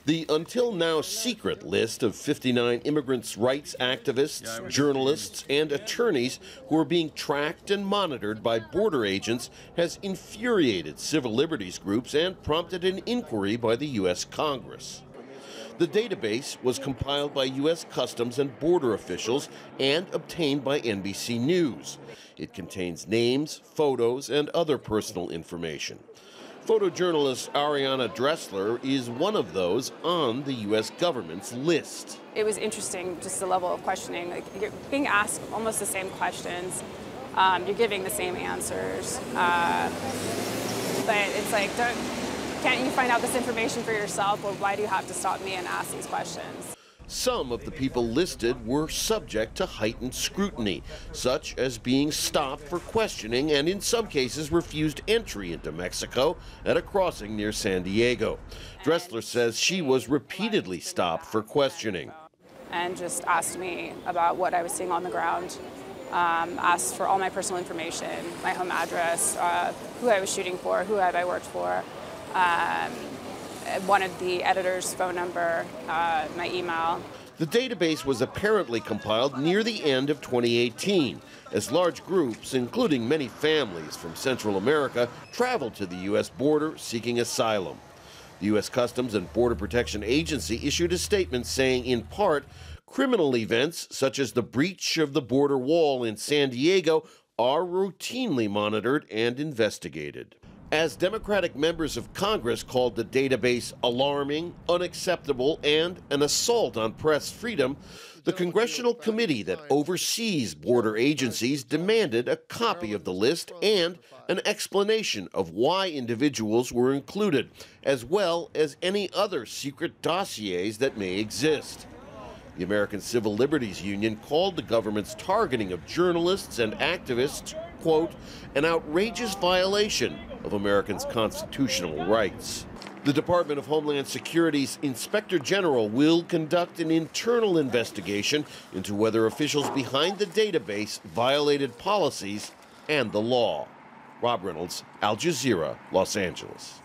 The until now secret list of 59 immigrants' rights activists, journalists, and attorneys who are being tracked and monitored by border agents has infuriated civil liberties groups and prompted an inquiry by the U.S. Congress. The database was compiled by U.S. Customs and Border officials and obtained by NBC News. It contains names, photos, and other personal information. Photojournalist Ariana Dressler is one of those on the U.S. government's list. It was interesting, just the level of questioning. Like, you're being asked almost the same questions. You're giving the same answers. But it's like, can't you find out this information for yourself? Or why do you have to stop me and ask these questions? Some of the people listed were subject to heightened scrutiny, such as being stopped for questioning and in some cases refused entry into Mexico at a crossing near San Diego. Dressler says she was repeatedly stopped for questioning. And just asked me about what I was seeing on the ground, asked for all my personal information, my home address, who I was shooting for, who had I worked for. Wanted the editor's phone number, my email. The database was apparently compiled near the end of 2018, as large groups, including many families from Central America, traveled to the U.S. border seeking asylum. The U.S. Customs and Border Protection Agency issued a statement saying, in part, criminal events such as the breach of the border wall in San Diego are routinely monitored and investigated. As Democratic members of Congress called the database alarming, unacceptable, and an assault on press freedom, the congressional committee that oversees border agencies demanded a copy of the list and an explanation of why individuals were included, as well as any other secret dossiers that may exist. The American Civil Liberties Union called the government's targeting of journalists and activists, quote, an outrageous violation of Americans' constitutional rights. The Department of Homeland Security's Inspector General will conduct an internal investigation into whether officials behind the database violated policies and the law. Rob Reynolds, Al Jazeera, Los Angeles.